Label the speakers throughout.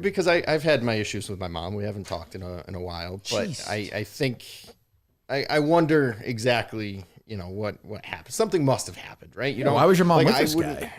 Speaker 1: Because I've had my issues with my mom. We haven't talked in a while, but
Speaker 2: Jeez.
Speaker 1: I think I wonder exactly, what happened. Something must have happened, right?
Speaker 2: Why was your mom with this
Speaker 1: wouldn't-
Speaker 2: guy?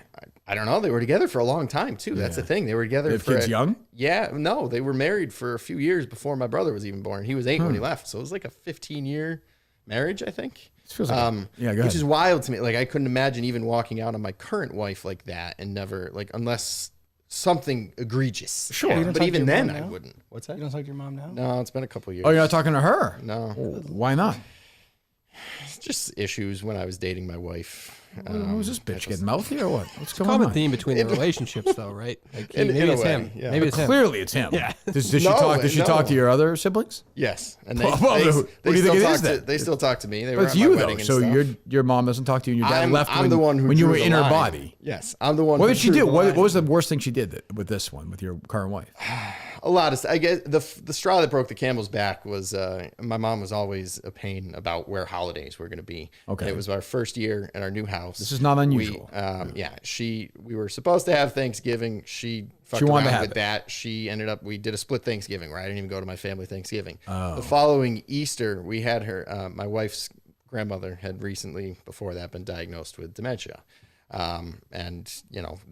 Speaker 1: I don't know. They were together for a long time too. That's the thing. They were together
Speaker 2: They have
Speaker 1: for
Speaker 2: kids young?
Speaker 1: Yeah, no, they were married for a few years before my brother was even born. He was 8 when he left, so it was like a 15-year marriage, I think.
Speaker 2: Feels like go ahead.
Speaker 1: Which is wild to me. Like I couldn't imagine even walking out on my current wife like that and never unless something egregious.
Speaker 2: Sure.
Speaker 1: happened.
Speaker 3: You don't
Speaker 1: But
Speaker 3: talk to
Speaker 1: even
Speaker 3: your
Speaker 1: then
Speaker 3: mom
Speaker 1: I
Speaker 3: now?
Speaker 1: wouldn't. What's that?
Speaker 3: You don't talk to your mom now?
Speaker 1: No, it's been a couple years.
Speaker 2: Oh, you're not talking to her?
Speaker 1: No.
Speaker 2: Oh, why not?
Speaker 1: It's just issues when I was dating my wife.
Speaker 2: Who's this bitch getting mouthy or what? What's going
Speaker 4: Common
Speaker 2: on?
Speaker 4: theme between the relationships, though, right? Like
Speaker 1: In
Speaker 4: maybe
Speaker 1: a
Speaker 4: it's
Speaker 1: way,
Speaker 4: him.
Speaker 1: yeah.
Speaker 4: Maybe it's him.
Speaker 2: Clearly, it's him.
Speaker 4: Yeah.
Speaker 2: Does she
Speaker 1: No,
Speaker 2: talk? Does she talk to
Speaker 1: no.
Speaker 2: your other siblings?
Speaker 1: Yes, and
Speaker 2: Well, what do you think it is then?
Speaker 1: They still talk to me. They
Speaker 2: But
Speaker 1: were
Speaker 2: it's
Speaker 1: at my
Speaker 2: you
Speaker 1: wedding
Speaker 2: though.
Speaker 1: and
Speaker 2: So
Speaker 1: stuff.
Speaker 2: your mom doesn't talk to you, and your dad
Speaker 1: I'm
Speaker 2: left
Speaker 1: the one who
Speaker 2: when you
Speaker 1: drew
Speaker 2: were
Speaker 1: the
Speaker 2: in her
Speaker 1: line.
Speaker 2: body.
Speaker 1: Yes, I'm the one.
Speaker 2: What
Speaker 1: who
Speaker 2: did she
Speaker 1: drew
Speaker 2: do?
Speaker 1: the
Speaker 2: What
Speaker 1: line.
Speaker 2: was the worst thing she did with this one, with your current wife?
Speaker 1: A lot of. I guess the straw that broke the camel's back was my mom was always a pain about where holidays were going to be.
Speaker 2: Okay.
Speaker 1: And it was our first year in our new house.
Speaker 2: This is not unusual.
Speaker 1: We were supposed to have Thanksgiving. She fucked
Speaker 2: wanted to
Speaker 1: around
Speaker 2: have
Speaker 1: with
Speaker 2: it.
Speaker 1: that. She ended up. We did a split Thanksgiving. Right. I didn't even go to my family Thanksgiving.
Speaker 2: Oh.
Speaker 1: The following Easter, we had her. My wife's grandmother had recently, before that, been diagnosed with dementia. And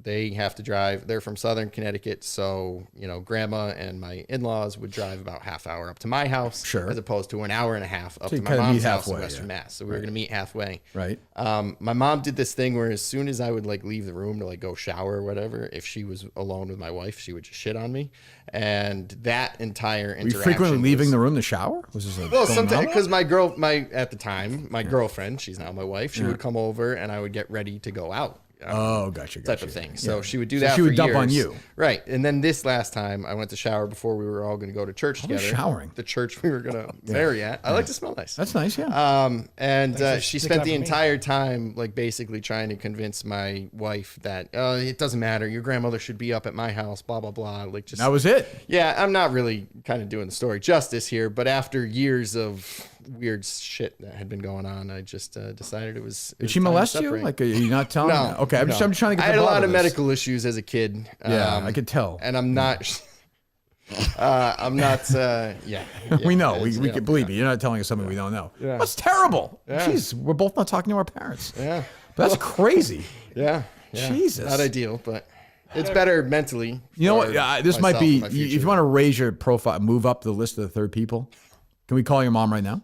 Speaker 1: they have to drive. They're from Southern Connecticut, so grandma and my in-laws would drive about half hour up to my house,
Speaker 2: Sure.
Speaker 1: as opposed to an hour and a half up
Speaker 2: So
Speaker 1: to
Speaker 2: you
Speaker 1: my
Speaker 2: kinda meet
Speaker 1: mom's house in
Speaker 2: halfway,
Speaker 1: Western
Speaker 2: yeah.
Speaker 1: Mass. So we were going to meet halfway.
Speaker 2: Right.
Speaker 1: My mom did this thing where as soon as I would leave the room to go shower or whatever, if she was alone with my wife, she would just shit on me, and that entire
Speaker 2: Were you
Speaker 1: interaction.
Speaker 2: frequently leaving
Speaker 1: was-
Speaker 2: the room to shower? Was this a
Speaker 1: well,
Speaker 2: going
Speaker 1: sometimes
Speaker 2: on?
Speaker 1: because at the time, my girlfriend, she's now my wife, she would come over and I would get ready to go out.
Speaker 2: Oh, gotcha.
Speaker 1: Type of thing. So
Speaker 2: Yeah.
Speaker 1: she would do
Speaker 2: So
Speaker 1: that.
Speaker 2: she would
Speaker 1: for
Speaker 2: dump
Speaker 1: years.
Speaker 2: on you.
Speaker 1: Right. And then this last time, I went to shower before we were all going to go to church
Speaker 2: How was
Speaker 1: together.
Speaker 2: showering?
Speaker 1: The church we were going to marry at. I like to smell nice.
Speaker 2: That's nice, yeah.
Speaker 1: She
Speaker 3: sticking
Speaker 1: spent
Speaker 3: up
Speaker 1: the
Speaker 3: for me.
Speaker 1: entire time basically trying to convince my wife that it doesn't matter. Your grandmother should be up at my house. Blah blah blah.
Speaker 2: That was it.
Speaker 1: Yeah, I'm not really kind of doing the story justice here, but after years of weird shit that had been going on, I just decided it was.
Speaker 2: Did she molest you? Like, are you not telling me?
Speaker 1: No.
Speaker 2: Okay, I'm
Speaker 1: no.
Speaker 2: just trying to get
Speaker 1: I had
Speaker 2: the
Speaker 1: a lot
Speaker 2: bottom
Speaker 1: of
Speaker 2: this.
Speaker 1: medical issues as a kid.
Speaker 2: Yeah, I could tell.
Speaker 1: And I'm not. I'm not. Yeah.
Speaker 2: We know.
Speaker 1: it's,
Speaker 2: We can believe you. You're not telling us something we don't know.
Speaker 1: Yeah.
Speaker 2: That's terrible.
Speaker 1: Yeah.
Speaker 2: Jeez, we're both not talking to our parents.
Speaker 1: Yeah.
Speaker 2: That's crazy.
Speaker 1: Yeah.
Speaker 2: Jesus.
Speaker 1: Not ideal, but it's better mentally.
Speaker 2: You know what?
Speaker 1: for
Speaker 2: This might
Speaker 1: myself
Speaker 2: be.
Speaker 1: and my
Speaker 2: If
Speaker 1: future.
Speaker 2: you want to raise your profile, move up the list of the third people. Can we call your mom right now?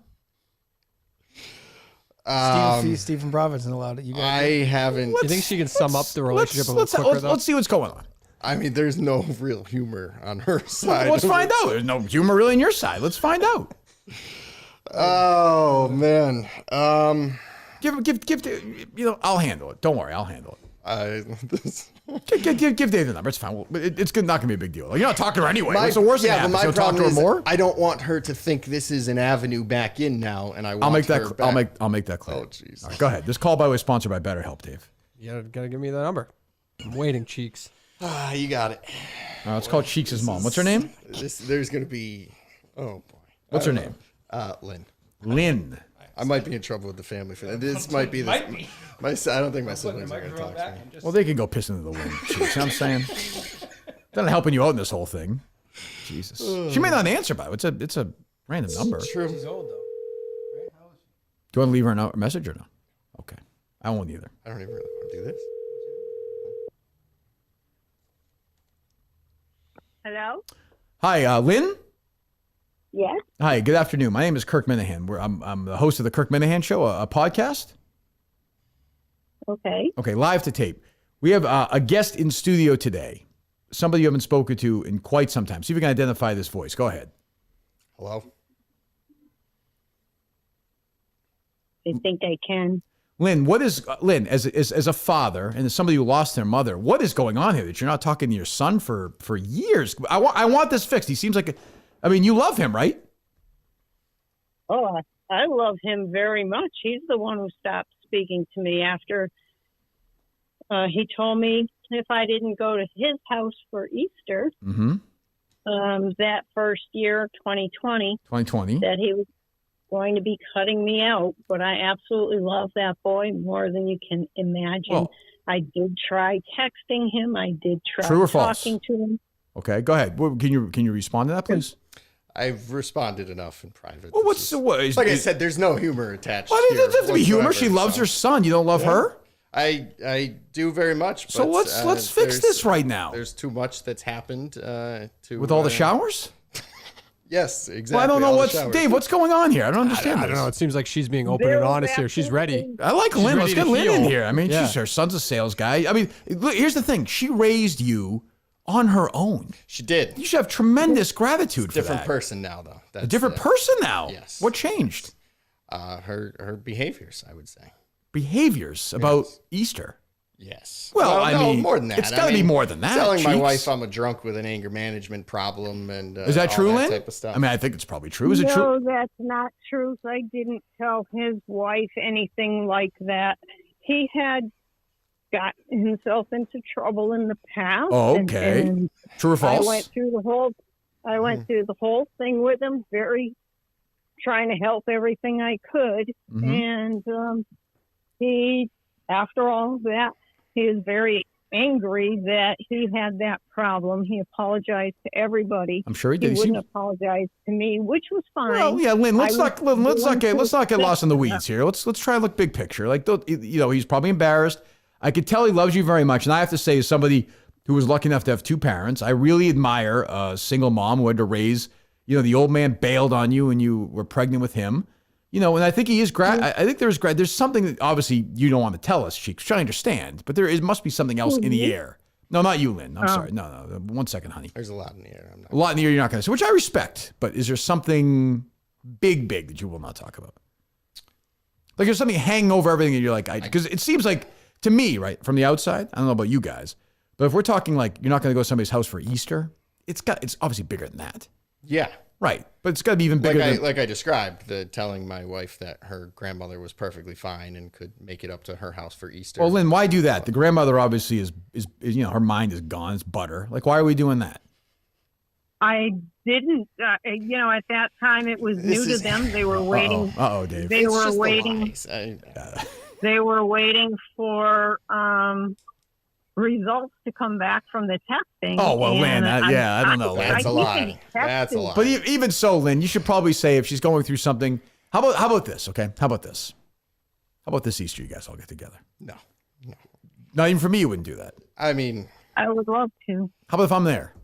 Speaker 3: Stephen Providence allowed it. You got
Speaker 1: I haven't.
Speaker 4: You think she can sum up the relationship a
Speaker 2: Let's,
Speaker 4: little quicker, though?
Speaker 2: let's see what's going on.
Speaker 1: I mean, there's no real humor on her side.
Speaker 2: Let's find out. There's no humor really on your side. Let's find out.
Speaker 1: Oh man.
Speaker 2: Give. I'll handle it. Don't worry, I'll handle it.
Speaker 1: This,
Speaker 2: Give Dave the number. It's fine. It's not gonna be a big deal. Like, you're not talking to her anyway. What's the worst
Speaker 1: yeah,
Speaker 2: that
Speaker 1: but
Speaker 2: happens?
Speaker 1: my
Speaker 2: You'll talk
Speaker 1: problem
Speaker 2: to her
Speaker 1: is
Speaker 2: more.
Speaker 1: I don't want her to think this is an avenue back in now, and I want
Speaker 2: I'll make
Speaker 1: her
Speaker 2: that.
Speaker 1: back.
Speaker 2: I'll make that clear.
Speaker 1: Oh, jeez.
Speaker 2: All right, go ahead. This call by the way is sponsored by BetterHelp, Dave.
Speaker 4: You gotta give me the number. I'm waiting, cheeks.
Speaker 1: You got it.
Speaker 2: Let's call Cheeks' mom. What's her name?
Speaker 1: There's gonna be. Oh boy.
Speaker 2: What's her name?
Speaker 1: Lynn.
Speaker 2: Lynn.
Speaker 1: I might be in trouble with the family for that. This might be the. I don't think my siblings are gonna talk to me.
Speaker 2: Well, they can go piss into the wind. Cheeks. You know what I'm saying? Not helping you out in this whole thing. Jesus. She may not answer, by it. It's a random number.
Speaker 1: True.
Speaker 3: She's old though. Right? How old is she?
Speaker 2: Do you want to leave her a message or no? Okay. I won't either.
Speaker 1: I don't even really want to do this.
Speaker 5: Hello?
Speaker 2: Hi, Lynn.
Speaker 5: Yes?
Speaker 2: Hi, good afternoon. My name is Kirk Minihane. I'm the host of the Kirk Minihane Show, a podcast.
Speaker 5: Okay.
Speaker 2: Okay, live to tape. We have a guest in studio today, somebody you haven't spoken to in quite some time. See if you can identify this voice. Go ahead.
Speaker 1: Hello.
Speaker 5: I think I can.
Speaker 2: Lynn, Lynn, as a father and as somebody who lost their mother, what is going on here that you're not talking to your son for years? I want this fixed. He seems like, you love him, right?
Speaker 5: Oh, I love him very much. He's the one who stopped speaking to me after he told me if I didn't go to his house for Easter, that first year, 2020, that he was going to be cutting me out. But I absolutely love that boy more than you can imagine.
Speaker 2: Well,
Speaker 5: I did try texting him. I did try
Speaker 2: true or false?
Speaker 5: talking to him.
Speaker 2: Okay, go ahead. Can you respond to that, please?
Speaker 1: I've responded enough in private.
Speaker 2: Well, like
Speaker 1: I said, there's no humor attached.
Speaker 2: Well, it doesn't have to be humor.
Speaker 1: whatsoever,
Speaker 2: She loves
Speaker 1: so.
Speaker 2: her son. You don't love her?
Speaker 1: I do very much.
Speaker 2: So
Speaker 1: but,
Speaker 2: let's fix this right now.
Speaker 1: There's too much that's happened
Speaker 2: With all the showers?
Speaker 1: Yes, exactly.
Speaker 2: Well, I don't know
Speaker 1: all the showers.
Speaker 2: Dave, what's going on here? I don't understand
Speaker 4: I don't
Speaker 2: this.
Speaker 4: know. It seems like she's being open and honest here. She's ready.
Speaker 2: I like Lynn. Let's
Speaker 4: ready
Speaker 2: get
Speaker 4: to
Speaker 2: Lynn in
Speaker 4: heal.
Speaker 2: here. I mean,
Speaker 4: Yeah.
Speaker 2: her son's a sales guy. I mean, look, here's the thing. She raised you on her own.
Speaker 1: She did.
Speaker 2: You should have tremendous gratitude for
Speaker 1: Different
Speaker 2: that.
Speaker 1: person now, though. That's
Speaker 2: A different person now.
Speaker 1: Yes.
Speaker 2: What changed?
Speaker 1: Her behaviors, I would say.
Speaker 2: Behaviors about Easter.
Speaker 1: Yes.
Speaker 2: Well, I
Speaker 1: no,
Speaker 2: mean,
Speaker 1: more than that.
Speaker 2: it's gotta be more than that,
Speaker 1: Telling my
Speaker 2: Cheeks.
Speaker 1: wife I'm a drunk with an anger management problem and
Speaker 2: Is that
Speaker 1: all
Speaker 2: true,
Speaker 1: that
Speaker 2: Lynn?
Speaker 1: type of stuff.
Speaker 2: I mean, I think it's probably true. Is it true?
Speaker 5: No, that's not true. I didn't tell his wife anything like that. He had gotten himself into trouble in the past.
Speaker 2: Oh, okay.
Speaker 5: and
Speaker 2: True or false?
Speaker 5: I went through the whole thing with him, very trying to help everything I could.
Speaker 2: Mhm.
Speaker 5: And he, after all that, he was very angry that he had that problem. He apologized to everybody.
Speaker 2: I'm sure he
Speaker 5: He
Speaker 2: did.
Speaker 5: wouldn't apologize to me, which was fine.
Speaker 2: Well, yeah, Lynn. Let's
Speaker 5: I
Speaker 2: not
Speaker 5: was
Speaker 2: let's
Speaker 5: the
Speaker 2: not get
Speaker 5: one
Speaker 2: let's not get
Speaker 5: who
Speaker 2: lost in the
Speaker 5: said
Speaker 2: weeds here. Let's try and look big picture. Like, you know, he's probably embarrassed. I could tell he loves you very much, and I have to say, as somebody who was lucky enough to have two parents, I really admire a single mom who had to raise. You know, the old man bailed on you, and you were pregnant with him. You know, and I think he is I think there's something that obviously you don't want to tell us, Cheeks, which I understand, but must be something else in the air. No, not you, Lynn. I'm sorry. No. 1 second, honey.
Speaker 1: There's a lot in the air.
Speaker 2: A lot in the air you're not going to say, which I respect, but is there something big that you will not talk about? Like there's something hanging over everything and you're like, because it seems like, to me, right, from the outside, I don't know about you guys, but if we're talking like you're not going to go to somebody's house for Easter, it's obviously bigger than that.
Speaker 1: Yeah.
Speaker 2: Right. But it's got to be even bigger
Speaker 1: Like I described, telling my wife that her grandmother was perfectly fine and could make it up to her house for Easter.
Speaker 2: Well, Lynn, why do that? The grandmother obviously is you know, her mind is gone. It's butter. Like, why are we doing that?
Speaker 5: I didn't, at that time it was new to them. They were waiting.
Speaker 2: Uh-oh, Dave.
Speaker 5: They
Speaker 1: It's
Speaker 5: were
Speaker 1: just the
Speaker 5: waiting.
Speaker 1: lies.
Speaker 5: They were waiting for results to come back from the testing.
Speaker 2: Oh, well,
Speaker 5: and
Speaker 2: Lynn, I don't know.
Speaker 1: That's a
Speaker 5: think
Speaker 1: lie.
Speaker 5: it
Speaker 1: That's a
Speaker 5: tested.
Speaker 1: lie.
Speaker 2: But even so, Lynn, you should probably say if she's going through something. How about this? Okay, how about this? How about this Easter? You guys all get together.
Speaker 1: No.
Speaker 2: Not even for me, you wouldn't do that.
Speaker 1: I mean,
Speaker 5: I would love to.
Speaker 2: How about if I'm there?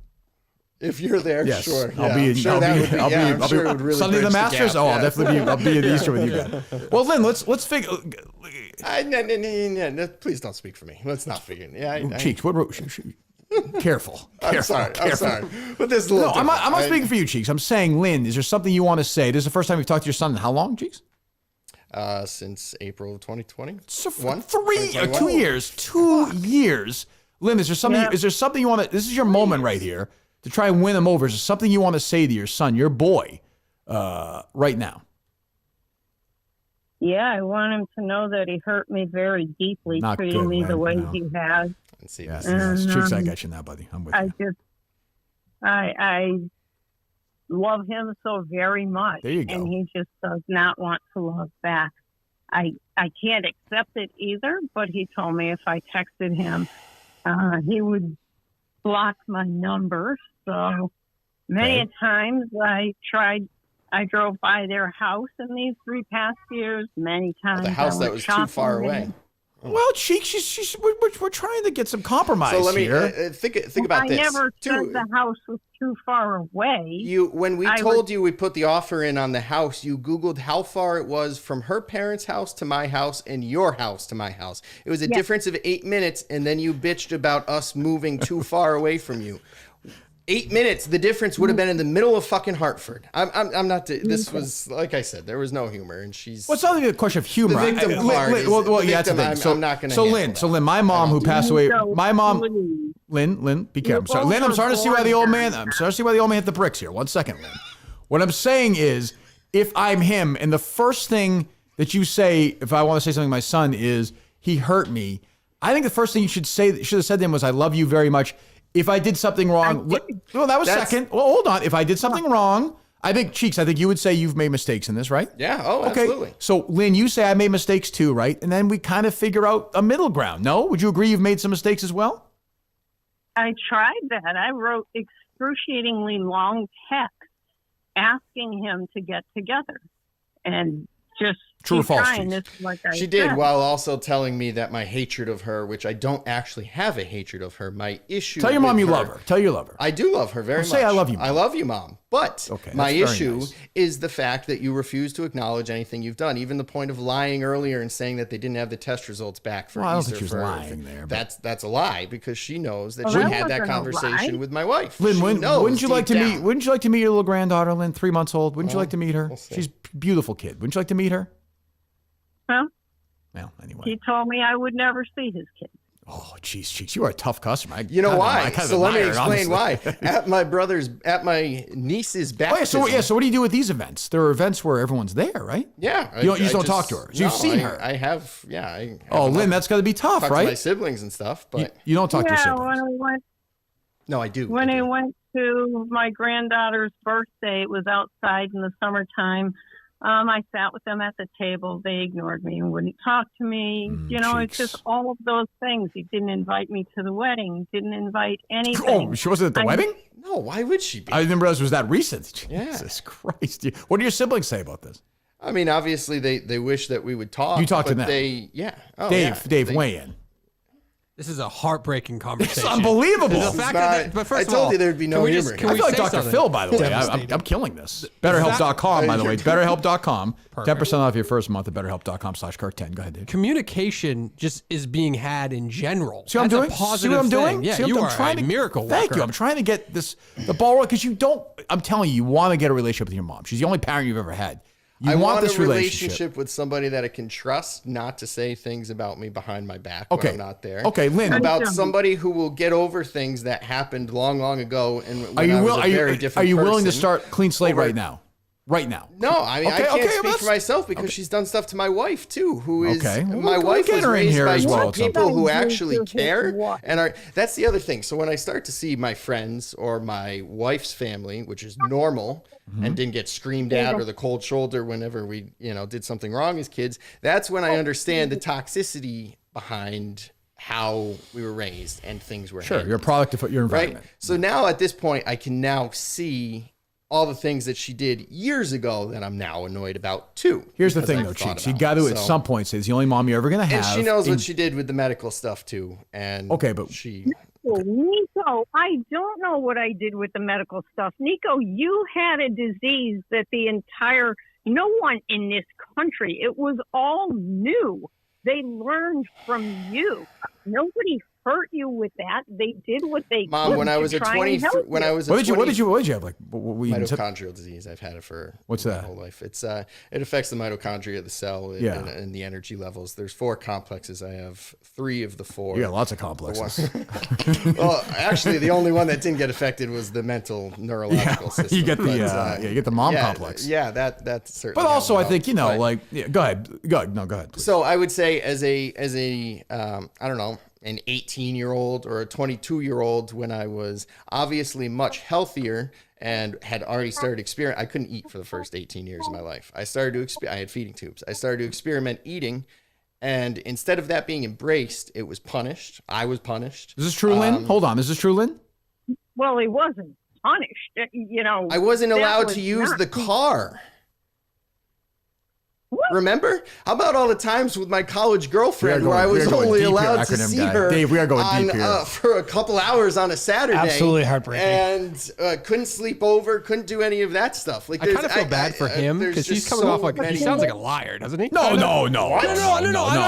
Speaker 1: if you're there,
Speaker 2: Yes,
Speaker 1: sure.
Speaker 2: I'll be.
Speaker 1: I'm sure that would be. I'm sure it would really
Speaker 2: Sunday the
Speaker 1: bridge
Speaker 2: Masters.
Speaker 1: gap,
Speaker 2: Oh, I'll
Speaker 1: yeah.
Speaker 2: definitely be. I'll be at Easter with you guys. Well, Lynn, let's figure.
Speaker 1: No, please don't speak for me. Let's not figure. Yeah,
Speaker 2: Cheeks, what? Careful.
Speaker 1: I'm sorry. I'm sorry. But this is a little.
Speaker 2: No, I'm not
Speaker 1: different.
Speaker 2: speaking for you, Cheeks. I'm saying, Lynn, is there something you want to say? This is the first time you've talked to your son in how long, Cheeks?
Speaker 1: Since April of 2020.
Speaker 2: So
Speaker 1: One?
Speaker 2: 2 years. 2 years. Lynn, is there something?
Speaker 5: Yeah.
Speaker 2: Is there something you want to? This is your moment right here to try and win him over. Is there something you want to say to your son, your boy, right now?
Speaker 5: Yeah, I want him to know that he hurt me very deeply,
Speaker 2: Not
Speaker 5: treating
Speaker 2: good,
Speaker 5: me the way
Speaker 2: no.
Speaker 5: he has.
Speaker 1: And see,
Speaker 2: Yes,
Speaker 1: this is-
Speaker 2: yes. Cheeks, I got you now, buddy. I'm with you.
Speaker 5: I love him so very much.
Speaker 2: There you go.
Speaker 5: And he just does not want to love back. I can't accept it either, but he told me if I texted him, he would block my number. So many
Speaker 2: Okay.
Speaker 5: times I drove by their house in these 3 past years. Many times
Speaker 1: the house
Speaker 5: I
Speaker 1: that
Speaker 5: went
Speaker 1: was too far
Speaker 5: shopping
Speaker 1: away.
Speaker 2: Well, Cheeks, we're trying to get some compromise
Speaker 1: So let me
Speaker 2: here.
Speaker 1: think about
Speaker 5: I
Speaker 1: this.
Speaker 5: never said the house was too far away.
Speaker 1: When we told you we put the offer in on the house, you Googled how far it was from her parents' house to my house and your house to my house. It was a difference of 8 minutes, and then you bitched about us moving too far away from you. 8 minutes, the difference would have been in the middle of fucking Hartford. I'm not. This was, like I said, there was no humor, and she's.
Speaker 2: Well, it's not even a question of humor.
Speaker 1: The victim part is-
Speaker 2: well,
Speaker 1: the
Speaker 2: yeah, that's the
Speaker 1: victim,
Speaker 2: thing.
Speaker 1: I'm not gonna
Speaker 2: So,
Speaker 1: handle
Speaker 2: Lynn,
Speaker 1: that.
Speaker 2: so Lynn, my mom who passed away,
Speaker 5: So
Speaker 2: my mom,
Speaker 5: please.
Speaker 2: Lynn, be careful. I'm sorry.
Speaker 5: both
Speaker 2: Lynn, I'm
Speaker 5: are
Speaker 2: starting to see why the old man,
Speaker 5: born
Speaker 2: I'm starting to see why the old man hit the bricks here. 1 second, Lynn. What I'm saying is, if I'm him, and the first thing that you say, if I want to say something to my son, is he hurt me, I think the first thing you should have said to him was, I love you very much. If I did something wrong, well, that was second. Well, hold on. If I did something wrong, I think, Cheeks, I think you would say you've made mistakes in this, right?
Speaker 1: Yeah. Oh,
Speaker 2: Okay.
Speaker 1: absolutely.
Speaker 2: So, Lynn, you say I made mistakes too, right? And then we kind of figure out a middle ground. No? Would you agree you've made some mistakes as well?
Speaker 5: I tried that. I wrote excruciatingly long texts asking him to get together, and just
Speaker 2: True or
Speaker 5: keep
Speaker 2: false,
Speaker 5: trying
Speaker 2: Cheeks?
Speaker 5: this. Like I
Speaker 1: She did,
Speaker 5: said.
Speaker 1: while also telling me that my hatred of her, which I don't actually have a hatred of her, my issue.
Speaker 2: Tell your mom
Speaker 1: with
Speaker 2: you love her. Tell her you love her.
Speaker 1: I do love her very much.
Speaker 2: say I love you, Mom.
Speaker 1: I love you, Mom. But
Speaker 2: Okay,
Speaker 1: my
Speaker 2: that's very
Speaker 1: issue
Speaker 2: nice.
Speaker 1: is the fact that you refuse to acknowledge anything you've done. Even the point of lying earlier and saying that they didn't have the test results back for
Speaker 2: Well, I don't
Speaker 1: Easter.
Speaker 2: think she was
Speaker 1: for-
Speaker 2: lying there, but-
Speaker 1: That's a lie, because she knows that
Speaker 5: Well,
Speaker 1: she
Speaker 5: that
Speaker 1: had that
Speaker 5: wasn't a
Speaker 1: conversation
Speaker 5: lie.
Speaker 1: with my wife.
Speaker 2: Lynn,
Speaker 1: She knows
Speaker 2: wouldn't you like to
Speaker 1: deep
Speaker 2: meet?
Speaker 1: down.
Speaker 2: Wouldn't you like to meet your little granddaughter, Lynn, 3 months old? Wouldn't you like to meet her?
Speaker 1: we'll see.
Speaker 2: She's a beautiful kid. Wouldn't you like to meet her?
Speaker 5: Huh?
Speaker 2: Well, anyway.
Speaker 5: He told me I would never see his kid.
Speaker 2: Oh, jeez, Cheeks, you are a tough customer.
Speaker 1: You know why?
Speaker 2: I kind of
Speaker 1: So let me
Speaker 2: admire it,
Speaker 1: explain
Speaker 2: honestly.
Speaker 1: why. At my niece's
Speaker 2: Oh,
Speaker 1: baptism.
Speaker 2: so what do you do with these events? There are events where everyone's there, right?
Speaker 1: Yeah.
Speaker 2: You just don't talk to her. So you've seen her.
Speaker 1: I have, yeah. I have
Speaker 2: Oh,
Speaker 1: enough-
Speaker 2: Lynn, that's got to be tough,
Speaker 1: talk to my
Speaker 2: right?
Speaker 1: siblings and stuff, but
Speaker 2: You don't talk to your
Speaker 5: Yeah,
Speaker 2: siblings.
Speaker 1: no, I do.
Speaker 5: when
Speaker 1: I
Speaker 5: I
Speaker 1: do.
Speaker 5: went to my granddaughter's birthday, it was outside in the summertime. I sat with them at the table. They ignored me and wouldn't talk to me. It's
Speaker 2: Cheeks.
Speaker 5: just all of those things. He didn't invite me to the wedding. Didn't invite anything.
Speaker 2: Oh, she wasn't at the wedding?
Speaker 1: No, why would she be?
Speaker 2: I didn't realize it was that recent.
Speaker 1: Yeah.
Speaker 2: Jesus Christ. What do your siblings say about this?
Speaker 1: I mean, obviously they wish that we would talk.
Speaker 2: You talk to
Speaker 1: but
Speaker 2: them.
Speaker 1: Yeah. Oh,
Speaker 2: Dave,
Speaker 1: yeah.
Speaker 2: Dave,
Speaker 1: They-
Speaker 2: weigh in.
Speaker 4: This is a heartbreaking conversation.
Speaker 2: It's unbelievable.
Speaker 4: The fact
Speaker 1: not-
Speaker 4: that, but first
Speaker 1: I
Speaker 4: of
Speaker 1: told
Speaker 4: all,
Speaker 1: you there'd be no
Speaker 4: can we
Speaker 1: humor
Speaker 4: just-
Speaker 1: here.
Speaker 2: I
Speaker 4: Can we
Speaker 2: feel like
Speaker 4: say
Speaker 2: Dr.
Speaker 4: something?
Speaker 2: Phil, by the way.
Speaker 3: Devastating.
Speaker 2: I'm killing this. BetterHelp.com, by the way. BetterHelp.com. 10% off your first month at BetterHelp.com/Kirk10. Go ahead, Dave.
Speaker 4: Communication just is being had in general.
Speaker 2: See what I'm
Speaker 4: That's
Speaker 2: doing?
Speaker 4: A positive
Speaker 2: See what I'm doing?
Speaker 4: thing. Yeah,
Speaker 2: See what
Speaker 4: you
Speaker 2: I'm
Speaker 4: are
Speaker 2: trying
Speaker 4: a
Speaker 2: to,
Speaker 4: miracle
Speaker 2: Thank
Speaker 4: worker.
Speaker 2: you. I'm trying to get the ball rolling because you don't. I'm telling you, you want to get a relationship with your mom. She's the only parent you've ever had. You
Speaker 1: I
Speaker 2: want
Speaker 1: want
Speaker 2: this
Speaker 1: a
Speaker 2: relationship.
Speaker 1: relationship with somebody that I can trust, not to say things about me behind my back
Speaker 2: Okay.
Speaker 1: when I'm not there.
Speaker 2: Okay, Lynn.
Speaker 1: About somebody who will get over things that happened long, long ago, and when
Speaker 2: Are you
Speaker 1: I was
Speaker 2: will?
Speaker 1: a
Speaker 2: Are
Speaker 1: very
Speaker 2: you
Speaker 1: different
Speaker 2: willing to
Speaker 1: person.
Speaker 2: start clean slate
Speaker 1: over-
Speaker 2: right now? Right now.
Speaker 1: No, I mean,
Speaker 2: Okay,
Speaker 1: I can't
Speaker 2: okay,
Speaker 1: speak
Speaker 2: that's-
Speaker 1: for myself because she's done stuff to my wife too, who is
Speaker 2: Okay. Well,
Speaker 1: my
Speaker 2: we'll
Speaker 1: wife
Speaker 2: get
Speaker 1: was
Speaker 2: her in
Speaker 1: raised
Speaker 2: here
Speaker 1: by
Speaker 2: as well
Speaker 1: two
Speaker 2: at some
Speaker 1: people
Speaker 5: point.
Speaker 1: who
Speaker 5: What
Speaker 1: actually
Speaker 5: did you
Speaker 1: care
Speaker 5: do what?
Speaker 1: and are. That's the other thing. So when I start to see my friends or my wife's family, which is normal,
Speaker 2: Mm-hmm.
Speaker 1: and didn't get screamed at or the cold shoulder whenever we, did something wrong as kids, that's when I understand the toxicity behind how we were raised and things were
Speaker 2: Sure.
Speaker 1: handled.
Speaker 2: You're a product of your
Speaker 1: Right.
Speaker 2: environment.
Speaker 1: So now at this point, I can now see all the things that she did years ago that I'm now annoyed about too.
Speaker 2: Here's the
Speaker 1: because
Speaker 2: thing,
Speaker 1: I've
Speaker 2: though,
Speaker 1: thought
Speaker 2: Cheeks. You
Speaker 1: about
Speaker 2: got to,
Speaker 1: it.
Speaker 2: at
Speaker 1: So-
Speaker 2: some point, say it's the only mom you're ever going to have.
Speaker 1: And she knows
Speaker 2: in-
Speaker 1: what she did with the medical stuff too. And
Speaker 2: Okay, but-
Speaker 1: she.
Speaker 5: Well, Nico, I don't know what I did with the medical stuff. Nico, you had a disease that no one in this country, it was all new. They learned from you. Nobody hurt you with that. They did what they
Speaker 1: Mom,
Speaker 5: could
Speaker 1: when I
Speaker 5: to
Speaker 1: was a
Speaker 5: try
Speaker 1: 20,
Speaker 5: and help
Speaker 1: when
Speaker 5: you.
Speaker 1: I was a
Speaker 2: What did
Speaker 1: 20,
Speaker 2: you have? Like, what you said?
Speaker 1: mitochondrial disease. I've had it for
Speaker 2: What's
Speaker 1: my
Speaker 2: that?
Speaker 1: whole life. It's it affects the mitochondria of the cell
Speaker 2: Yeah.
Speaker 1: and the energy levels. There's 4 complexes. I have 3 of the 4.
Speaker 2: You got lots of complexes.
Speaker 1: Well, actually, the only one that didn't get affected was the mental neurological system.
Speaker 2: You get the
Speaker 1: But,
Speaker 2: you get the mom
Speaker 1: yeah,
Speaker 2: complex.
Speaker 1: Yeah, that's certainly.
Speaker 2: But also, I
Speaker 1: helped
Speaker 2: think
Speaker 1: out. But-
Speaker 2: go ahead. Go ahead. Please.
Speaker 1: So I would say as a I don't know, an 18-year-old or a 22-year-old, when I was obviously much healthier and had already started I couldn't eat for the first 18 years of my life. I had feeding tubes. I started to experiment eating, and instead of that being embraced, it was punished. I was punished.
Speaker 2: Is this true, Lynn? Hold on. Is this true, Lynn?
Speaker 5: Well, he wasn't punished.
Speaker 1: I wasn't
Speaker 5: that
Speaker 1: allowed
Speaker 5: was
Speaker 1: to use
Speaker 5: not-
Speaker 1: the car.
Speaker 5: What?
Speaker 1: Remember? How about all the times with my college girlfriend
Speaker 2: We are
Speaker 1: where I
Speaker 2: going- we
Speaker 1: was
Speaker 2: are going
Speaker 1: only
Speaker 2: deep here,
Speaker 1: allowed to
Speaker 2: acronym
Speaker 1: see
Speaker 2: guy.
Speaker 1: her
Speaker 2: Dave, we are going deep here.
Speaker 1: For a couple hours on a Saturday.
Speaker 3: Absolutely heartbreaking.
Speaker 1: And couldn't sleep over, couldn't do any of that stuff. Like
Speaker 4: I kind of feel bad for him
Speaker 1: there's
Speaker 4: because he's
Speaker 1: just
Speaker 4: coming
Speaker 1: so
Speaker 4: off like
Speaker 1: many-
Speaker 4: he sounds like a liar, doesn't he?
Speaker 2: No.
Speaker 4: I don't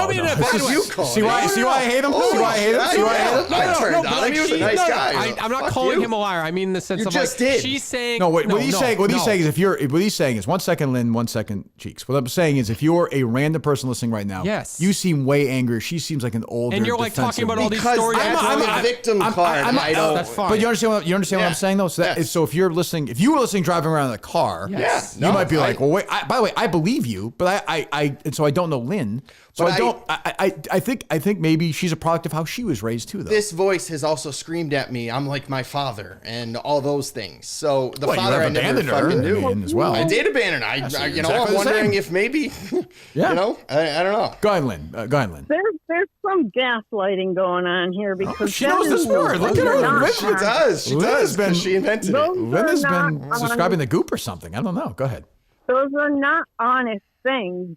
Speaker 4: mean in a
Speaker 1: What
Speaker 4: bad
Speaker 1: did
Speaker 4: way.
Speaker 1: you call
Speaker 2: See
Speaker 1: it?
Speaker 2: why? See why I hate him? See why I hate him? See why I hate him?
Speaker 1: I turned on
Speaker 4: but
Speaker 1: him. He was a
Speaker 4: she-
Speaker 1: nice
Speaker 4: no,
Speaker 1: guy.
Speaker 4: I'm not
Speaker 1: Fuck
Speaker 4: calling
Speaker 1: you.
Speaker 4: him a liar. I mean in the sense
Speaker 1: You
Speaker 4: of
Speaker 1: just
Speaker 4: like
Speaker 1: did.
Speaker 4: she's saying
Speaker 2: No, what he's saying. What he's
Speaker 4: no.
Speaker 2: saying is what he's saying is 1 second, Lynn, 1 second, Cheeks. What I'm saying is if you're a random person listening right now,
Speaker 4: Yes.
Speaker 2: you seem way angrier. She seems like an older.
Speaker 4: And you're like talking
Speaker 2: defensive
Speaker 4: about all these
Speaker 1: Because
Speaker 4: stories.
Speaker 1: that's
Speaker 2: I'm-
Speaker 1: the
Speaker 2: I'm-
Speaker 1: victim
Speaker 2: I'm-
Speaker 1: card.
Speaker 2: I'm-
Speaker 1: I don't.
Speaker 4: That's fine.
Speaker 2: But you understand what what
Speaker 1: Yeah.
Speaker 2: I'm saying though. So that
Speaker 1: Yes.
Speaker 2: so if you were listening driving around in a car,
Speaker 1: Yeah.
Speaker 2: you might be
Speaker 1: No,
Speaker 2: like, well, wait. By the way, I believe you, but I and so I don't know Lynn. So
Speaker 1: But
Speaker 2: I don't. I think maybe she's a product of how she was raised too, though.
Speaker 1: This voice has also screamed at me, I'm like my father, and all those things. So the
Speaker 2: Well, you
Speaker 1: father
Speaker 2: have
Speaker 1: I never
Speaker 2: abandoned her,
Speaker 1: fucking knew.
Speaker 2: I mean, as well.
Speaker 1: I did abandon her. I
Speaker 2: exactly
Speaker 1: I'm
Speaker 2: the
Speaker 1: wondering
Speaker 2: same.
Speaker 1: if maybe,
Speaker 2: Yeah.
Speaker 1: you know, I don't know.
Speaker 2: Go ahead, Lynn. Go ahead, Lynn.
Speaker 5: There's some gaslighting going on here because
Speaker 2: she knows this word. Look at her.
Speaker 5: Not
Speaker 1: She does. She
Speaker 2: Lynn
Speaker 1: does.
Speaker 2: has been-
Speaker 1: 'Cause she invented
Speaker 5: Those
Speaker 1: it.
Speaker 2: Lynn has
Speaker 5: are
Speaker 2: been
Speaker 5: not
Speaker 2: subscribing the Goop or something. I don't know. Go ahead.
Speaker 5: Those are not honest things.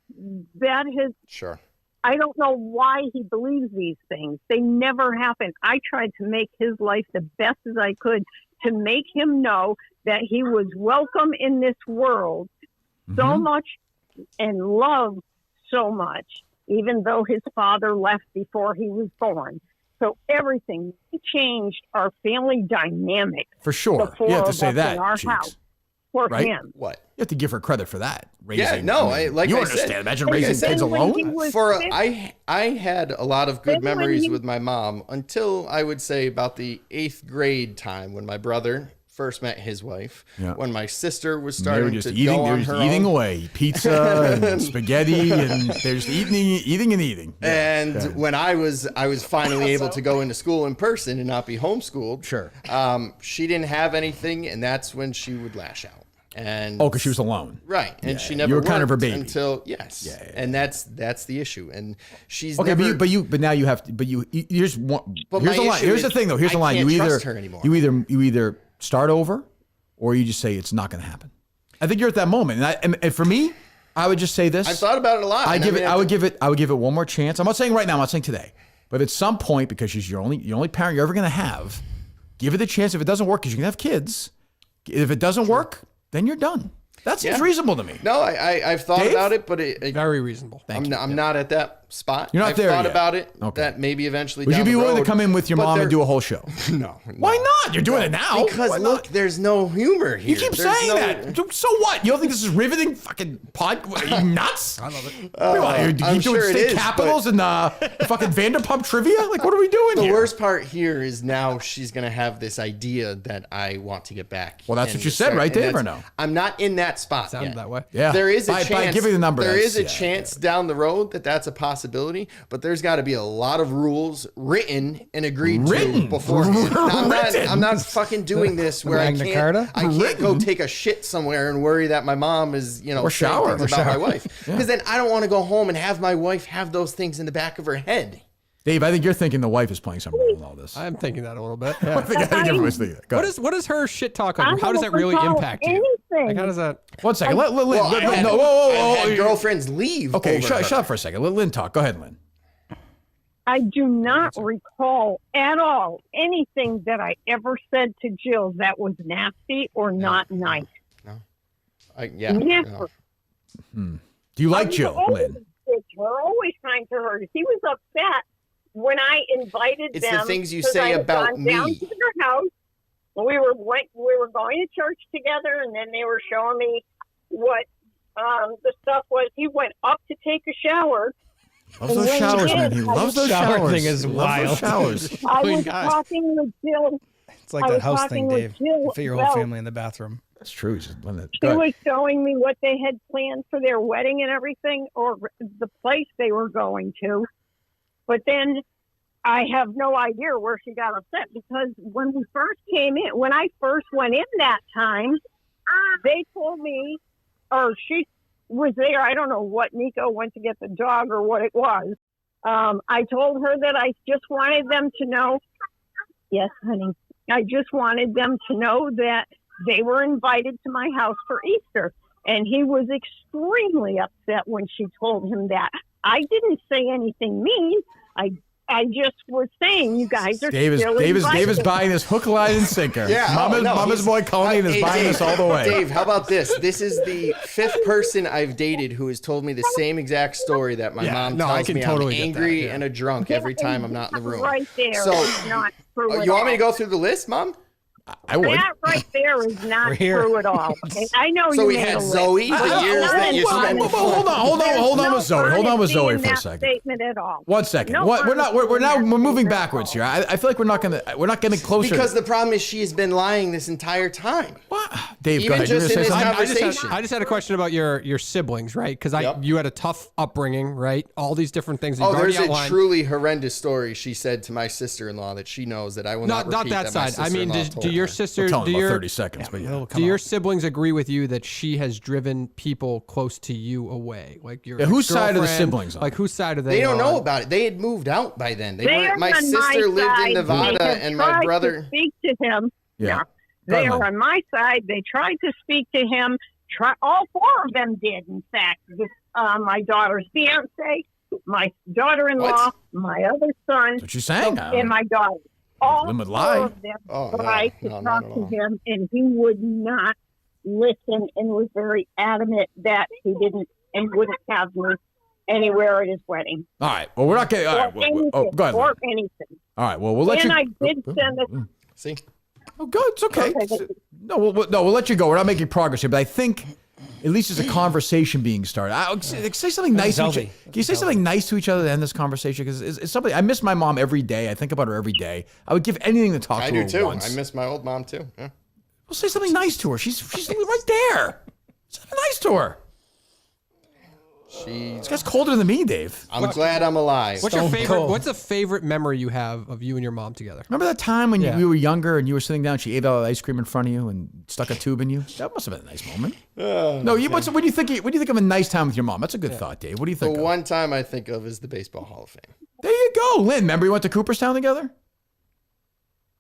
Speaker 5: That has.
Speaker 1: Sure.
Speaker 5: I don't know why he believes these things. They never happen. I tried to make his life the best as I could to make him know that he was welcome in this world so much and loved so much, even though his father left before he was born. So everything changed our family dynamic.
Speaker 2: For sure.
Speaker 5: Before
Speaker 2: You have to
Speaker 5: of
Speaker 2: say
Speaker 5: us
Speaker 2: that,
Speaker 5: in our
Speaker 2: Cheeks.
Speaker 5: house for
Speaker 2: Right?
Speaker 5: him.
Speaker 1: What?
Speaker 2: You have to give her credit for that. Raising,
Speaker 1: no,
Speaker 2: I mean,
Speaker 1: like
Speaker 2: you
Speaker 1: I
Speaker 2: understand.
Speaker 1: said-
Speaker 2: Imagine
Speaker 1: like I
Speaker 2: raising
Speaker 1: said,
Speaker 2: kids
Speaker 5: when he
Speaker 2: alone.
Speaker 5: was
Speaker 1: For
Speaker 5: sick-
Speaker 1: I had a lot of good
Speaker 5: Then when
Speaker 1: memories
Speaker 5: he-
Speaker 1: with my mom until I would say about the 8th grade time when my brother first met his wife.
Speaker 2: Yeah.
Speaker 1: When my sister was
Speaker 2: They were
Speaker 1: starting
Speaker 2: just
Speaker 1: to
Speaker 2: eating.
Speaker 1: go
Speaker 2: They were
Speaker 1: on
Speaker 2: just
Speaker 1: her
Speaker 2: eating
Speaker 1: own.
Speaker 2: away. Pizza and spaghetti, and they're just eating and eating. Yeah.
Speaker 1: And when I was finally able to go into school in person and not be homeschooled.
Speaker 2: Sure.
Speaker 1: She didn't have anything, and that's when she would lash out. And
Speaker 2: Oh, because she was alone.
Speaker 1: right, and she
Speaker 2: you
Speaker 1: never
Speaker 2: were kind of her
Speaker 1: worked
Speaker 2: baby.
Speaker 1: until yes,
Speaker 2: Yeah.
Speaker 1: and that's the issue. And she's
Speaker 2: Okay,
Speaker 1: never,
Speaker 2: but now you have to. But you here's one.
Speaker 1: But
Speaker 2: Here's
Speaker 1: my
Speaker 2: the line.
Speaker 1: issue
Speaker 2: Here's the
Speaker 1: is
Speaker 2: thing, though. Here's the
Speaker 1: I
Speaker 2: line.
Speaker 1: can't
Speaker 2: You either
Speaker 1: trust her anymore.
Speaker 2: you either start over, or you just say it's not going to happen. I think you're at that moment, and for me, I would just say this.
Speaker 1: I've thought about it a lot.
Speaker 2: I
Speaker 1: and
Speaker 2: give
Speaker 1: mean,
Speaker 2: it. I would give it one more chance. I'm not saying right now. I'm not saying today, but at some point, because she's your only parent you're ever going to have, give it a chance. If it doesn't work, because you can have kids. If it doesn't work, then you're done. That seems reasonable to me.
Speaker 1: No, I've thought
Speaker 2: Dave?
Speaker 1: about it, but it
Speaker 4: Very reasonable.
Speaker 1: I'm not at that spot.
Speaker 2: You're not
Speaker 1: I've
Speaker 2: there
Speaker 1: thought
Speaker 2: yet.
Speaker 1: about it.
Speaker 2: Okay.
Speaker 1: That maybe eventually.
Speaker 2: Would
Speaker 1: down
Speaker 2: you be
Speaker 1: the
Speaker 2: willing to
Speaker 1: road,
Speaker 2: come in with your
Speaker 1: but
Speaker 2: mom and
Speaker 1: there-
Speaker 2: do a whole show?
Speaker 1: No.
Speaker 2: Why not? You're doing it now.
Speaker 1: Because
Speaker 2: Why
Speaker 1: look,
Speaker 2: not?
Speaker 1: there's no humor here.
Speaker 2: You keep
Speaker 1: There's
Speaker 2: saying
Speaker 1: no-
Speaker 2: that. So what? You don't think this is riveting fucking pod? What, are you nuts? I love it.
Speaker 1: I'm
Speaker 2: keep doing
Speaker 1: sure it
Speaker 2: state
Speaker 1: is,
Speaker 2: capitals and fucking Vanderpump trivia? Like, what are we doing
Speaker 1: The
Speaker 2: here?
Speaker 1: worst part here is now she's gonna have this idea that I want to get back.
Speaker 2: Well, that's
Speaker 1: and
Speaker 2: what you said,
Speaker 1: start-
Speaker 2: right,
Speaker 1: and
Speaker 2: Dave, or
Speaker 1: that's-
Speaker 2: no?
Speaker 1: I'm not in that spot
Speaker 4: Sounded
Speaker 1: yet.
Speaker 4: that way.
Speaker 2: Yeah.
Speaker 1: There is a
Speaker 2: by
Speaker 1: chance.
Speaker 2: giving the number.
Speaker 1: There is a
Speaker 2: that's-
Speaker 1: chance down the road that's a possibility, but there's got to be a lot of rules written and agreed
Speaker 2: Written?
Speaker 1: to beforehand. Now,
Speaker 2: Written?
Speaker 1: I'm not fucking doing this where
Speaker 3: Magna Carta?
Speaker 1: I can't go take a shit somewhere and worry that my mom is
Speaker 2: Or
Speaker 1: saying
Speaker 2: shower.
Speaker 1: things
Speaker 2: Or
Speaker 1: about my
Speaker 2: shower.
Speaker 1: wife, because then I don't want to go home and have my wife have those things in the back of her head.
Speaker 2: Dave, I think you're thinking the wife is playing some role in all this.
Speaker 4: I'm thinking that a little bit.
Speaker 2: I
Speaker 4: Yeah.
Speaker 2: think everybody's thinking that. Go ahead.
Speaker 4: What is her shit talk
Speaker 5: I
Speaker 4: on you? How does
Speaker 5: don't
Speaker 4: that really
Speaker 5: recall
Speaker 4: impact you?
Speaker 5: anything.
Speaker 4: Like, how does that?
Speaker 2: One second. Let
Speaker 1: Well, I had,
Speaker 2: no, whoa,
Speaker 1: I had
Speaker 2: whoa.
Speaker 1: girlfriends leave.
Speaker 2: Okay,
Speaker 1: over
Speaker 2: shut
Speaker 1: her.
Speaker 2: up for a second. Let Lynn talk. Go ahead, Lynn.
Speaker 5: I do not recall at all anything that I ever said to Jill that was nasty or not nice.
Speaker 1: Yeah.
Speaker 5: Never.
Speaker 2: Do you like Jill, Lynn?
Speaker 5: We're always kind to her. He was upset when I invited
Speaker 1: It's
Speaker 5: them.
Speaker 1: the things you
Speaker 5: 'cause
Speaker 1: say
Speaker 5: I had
Speaker 1: about
Speaker 5: gone down
Speaker 1: me.
Speaker 5: to their house. We were going to church together, and then they were showing me what the stuff was. He went up to take a shower.
Speaker 2: Loves those showers, man. He loves those
Speaker 3: Shower
Speaker 2: showers.
Speaker 3: thing is
Speaker 2: He loves those
Speaker 3: wild.
Speaker 2: showers.
Speaker 5: I
Speaker 4: Clean
Speaker 5: was
Speaker 4: guy.
Speaker 5: talking with Jill.
Speaker 3: It's like
Speaker 5: I
Speaker 3: that
Speaker 5: was
Speaker 3: house
Speaker 5: talking
Speaker 3: thing,
Speaker 5: with
Speaker 3: Dave.
Speaker 5: Jill
Speaker 3: You fit your whole
Speaker 5: about-
Speaker 3: family in the bathroom.
Speaker 2: That's true. He's just letting it.
Speaker 5: She
Speaker 2: Go ahead.
Speaker 5: was showing me what they had planned for their wedding and everything, or the place they were going to. But then I have no idea where she got upset, because when we first came in, when I first went in that time, they told me, or she was there. I don't know what Nico went to get the dog or what it was. I told her that I just wanted them to know. Yes, honey. I just wanted them to know that they were invited to my house for Easter. And he was extremely upset when she told him that. I didn't say anything mean. I just was saying, you guys are
Speaker 2: Dave is
Speaker 5: invited.
Speaker 2: buying this hook, line, and sinker.
Speaker 1: Yeah,
Speaker 2: Mama's boy Colleen is
Speaker 1: Hey,
Speaker 2: buying
Speaker 1: Dave,
Speaker 2: this all the way.
Speaker 1: Dave, how about this? This is the 5th person I've dated who has told me the same exact story that my
Speaker 4: Yeah,
Speaker 1: mom
Speaker 4: no, I
Speaker 1: tells
Speaker 4: can
Speaker 1: me.
Speaker 4: totally
Speaker 1: I'm
Speaker 4: get
Speaker 1: angry
Speaker 4: that, yeah.
Speaker 1: and a drunk every time I'm not in the room.
Speaker 5: Right there.
Speaker 1: So,
Speaker 5: It's not true at
Speaker 1: you want me to
Speaker 5: all.
Speaker 1: go through the list, Mom?
Speaker 2: I would.
Speaker 5: That right there is not
Speaker 3: We're here.
Speaker 5: true at all. Okay? I know
Speaker 1: So
Speaker 5: you
Speaker 1: we
Speaker 5: made
Speaker 1: had
Speaker 5: a list.
Speaker 1: Zoe, the years that you
Speaker 2: Well,
Speaker 1: spent.
Speaker 2: hold on
Speaker 5: There's
Speaker 2: with Zoe. Hold on with
Speaker 5: honesty
Speaker 2: Zoe
Speaker 5: in
Speaker 2: for a
Speaker 5: that
Speaker 2: second.
Speaker 5: Statement at all.
Speaker 2: One second.
Speaker 5: No
Speaker 2: We're not. We're
Speaker 5: honesty in that
Speaker 2: moving
Speaker 5: statement at
Speaker 2: backwards
Speaker 5: all.
Speaker 2: here. I feel like we're not getting closer.
Speaker 1: Because the problem is she has been lying this entire time.
Speaker 2: What? Dave,
Speaker 1: Even
Speaker 2: go ahead. You're
Speaker 1: just
Speaker 2: gonna
Speaker 1: in
Speaker 2: say
Speaker 1: this
Speaker 2: something?
Speaker 1: conversation.
Speaker 4: I just had a question about your siblings, right? Because
Speaker 1: Yep.
Speaker 4: you had a tough upbringing, right? All these different things. That
Speaker 1: Oh,
Speaker 4: you've already
Speaker 1: there's a
Speaker 4: outlined.
Speaker 1: truly horrendous story she said to my sister-in-law that she knows that I will not
Speaker 4: not
Speaker 1: repeat
Speaker 4: that
Speaker 1: my
Speaker 4: side. I mean,
Speaker 1: sister-in-law
Speaker 4: do
Speaker 1: told
Speaker 4: your
Speaker 1: her.
Speaker 4: sisters,
Speaker 2: Tell him
Speaker 4: do
Speaker 2: about
Speaker 4: your
Speaker 2: 30 seconds, but yeah.
Speaker 4: do your siblings agree with you that she has driven people close to you away? Like your
Speaker 2: Yeah, whose side are the
Speaker 4: ex-girlfriend?
Speaker 2: siblings on?
Speaker 4: Like whose side are they?
Speaker 1: They don't know
Speaker 4: on?
Speaker 1: about it. They had moved out by then. They
Speaker 5: They
Speaker 1: were.
Speaker 5: are
Speaker 1: My
Speaker 5: on
Speaker 1: sister lived
Speaker 5: side.
Speaker 1: in Nevada,
Speaker 5: They have
Speaker 1: and my
Speaker 5: tried to
Speaker 1: brother.
Speaker 5: speak to him.
Speaker 2: Yeah.
Speaker 5: No,
Speaker 2: Go
Speaker 5: they
Speaker 2: ahead,
Speaker 5: are
Speaker 2: Lynn.
Speaker 5: on my side. They tried to speak to him. All four of them did, in fact. My daughter's fiance, my daughter-in-law,
Speaker 1: What?
Speaker 5: my other son,
Speaker 2: That's what she's saying.
Speaker 5: and my daughter. All
Speaker 2: Limit
Speaker 5: four
Speaker 2: lie.
Speaker 5: of them
Speaker 1: Oh, no,
Speaker 5: tried to
Speaker 1: no, not
Speaker 5: talk
Speaker 1: at
Speaker 5: to
Speaker 1: all.
Speaker 5: him, and he would not listen and was very adamant that he didn't and wouldn't have me anywhere at his wedding.
Speaker 2: All right. Well, we're not getting. All
Speaker 5: Or
Speaker 2: right.
Speaker 5: anything.
Speaker 2: Oh, go ahead. Lynn.
Speaker 5: Or anything.
Speaker 2: All right. Well, we'll let
Speaker 5: And
Speaker 2: you.
Speaker 5: I did send it.
Speaker 1: See,
Speaker 2: Oh, good. It's okay.
Speaker 5: Okay.
Speaker 2: No, we'll let you go. We're not making progress here, but I think at least there's a conversation being started. Say something nice to each
Speaker 3: healthy.
Speaker 2: other. Can you say something nice to each other to end this conversation? Because it's somebody. I miss my mom every day. I think about her every day. I would give anything to talk
Speaker 1: I
Speaker 2: to
Speaker 1: do
Speaker 2: her
Speaker 1: too.
Speaker 2: once.
Speaker 1: I miss my old mom too. Yeah.
Speaker 2: Well, say something nice to her. She's right there. Say something nice to her. This guy's colder than me, Dave.
Speaker 1: I'm glad I'm alive.
Speaker 4: What's your
Speaker 3: Stone
Speaker 4: favorite?
Speaker 3: cold.
Speaker 4: What's a favorite memory you have of you and your mom together?
Speaker 2: Remember that time when
Speaker 4: Yeah.
Speaker 2: you were younger and you were sitting down, she ate all the ice cream in front of you and stuck a tube in you? That must have been a nice moment. No, what do you think of a nice time with your mom? That's a good thought, Dave. What do you
Speaker 1: The
Speaker 2: think? Of?
Speaker 1: one time I think of is the Baseball Hall of Fame.
Speaker 2: There you go, Lynn. Remember you went to Cooperstown together?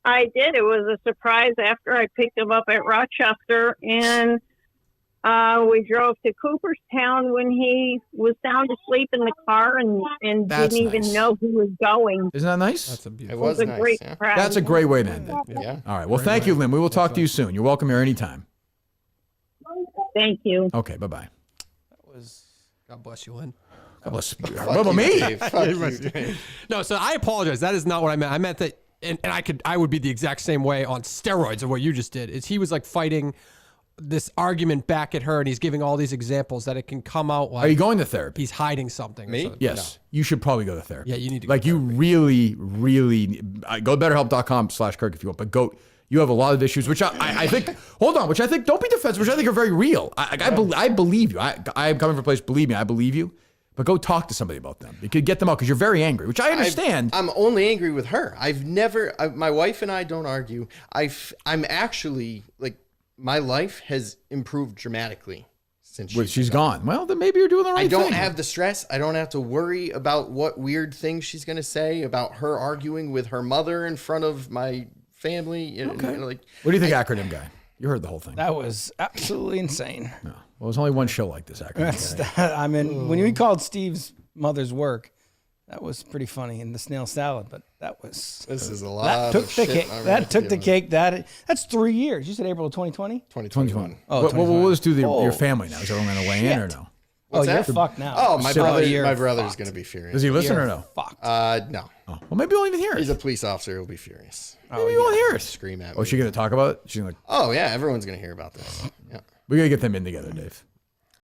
Speaker 5: I did. It was a surprise after I picked him up at Rochester, and we drove to Cooperstown when he was sound asleep in the car and
Speaker 2: That's
Speaker 5: didn't
Speaker 2: nice.
Speaker 5: even know he was going.
Speaker 2: Isn't that nice?
Speaker 4: That's a
Speaker 1: It
Speaker 4: beautiful.
Speaker 5: It
Speaker 1: was
Speaker 5: was a
Speaker 1: nice.
Speaker 5: great
Speaker 1: Yeah.
Speaker 5: crowd.
Speaker 2: That's a great way to end it.
Speaker 1: Yeah.
Speaker 2: All right. Well, thank you, Lynn. We will talk to you soon. You're welcome here anytime.
Speaker 5: Thank you.
Speaker 2: Okay. Bye-bye.
Speaker 4: God bless you, Lynn.
Speaker 2: God bless you.
Speaker 1: Fuck
Speaker 2: What about
Speaker 1: you,
Speaker 2: me?
Speaker 1: Dave. Fuck you, Dave.
Speaker 4: No, so I apologize. That is not what I meant. I meant that, and I would be the exact same way on steroids of what you just did. Is he was like fighting this argument back at her, and he's giving all these examples that it can come out like
Speaker 2: Are you going to therapy?
Speaker 4: he's hiding something. or
Speaker 1: Me?
Speaker 4: something.
Speaker 2: Yes. You should probably go to therapy.
Speaker 4: Yeah, you need to go
Speaker 2: Like you really, really go to betterhelp.com/Kirk if you want, but you have a lot of issues, which I think, hold on, which I think, don't be defensive, which I think are very real. I believe you. I am coming from a place, believe me, I believe you. But go talk to somebody about them. You could get them out because you're very angry, which I understand.
Speaker 1: I'm only angry with her. My wife and I don't argue. I'm actually like, my life has improved dramatically since
Speaker 2: She's gone. Well, then maybe you're doing the right
Speaker 1: I don't
Speaker 2: thing.
Speaker 1: have the stress. I don't have to worry about what weird things she's going to say about her arguing with her mother in front of my family.
Speaker 2: Okay.
Speaker 1: Like,
Speaker 2: What do you think, acronym guy? You heard the whole thing.
Speaker 3: That was absolutely insane.
Speaker 2: No. Well, there's only one show like this, acronym guy.
Speaker 3: I mean, when you called Steve's mother's work, that was pretty funny, and the snail salad. But that was
Speaker 1: this is a lot
Speaker 3: that took
Speaker 1: of
Speaker 3: the
Speaker 1: shit.
Speaker 3: cake.
Speaker 1: I'm
Speaker 3: That
Speaker 1: gonna
Speaker 3: took
Speaker 1: give
Speaker 3: the
Speaker 1: it.
Speaker 3: cake. That's 3 years. You said April of 2020.
Speaker 1: 2021.
Speaker 3: Oh,
Speaker 2: Well,
Speaker 3: 2021.
Speaker 2: we'll just do your
Speaker 3: Oh,
Speaker 2: family now. Is everyone going to weigh in or no?
Speaker 1: What's
Speaker 3: you're
Speaker 1: that?
Speaker 3: fucked now.
Speaker 1: Oh, my
Speaker 3: You're
Speaker 1: brother's
Speaker 3: fucked.
Speaker 1: going to be furious.
Speaker 2: Does he listen
Speaker 3: You're
Speaker 2: or no?
Speaker 3: Fucked.
Speaker 1: No.
Speaker 2: Oh, well, maybe we'll even hear
Speaker 1: He's
Speaker 2: it.
Speaker 1: a police officer. He'll be furious.
Speaker 2: Maybe we won't hear it.
Speaker 1: Scream at me.
Speaker 2: Oh, is she going to talk about it? She's like,
Speaker 1: Oh, yeah. Everyone's going to hear about this. Yeah.
Speaker 2: we got to get them in together, Dave.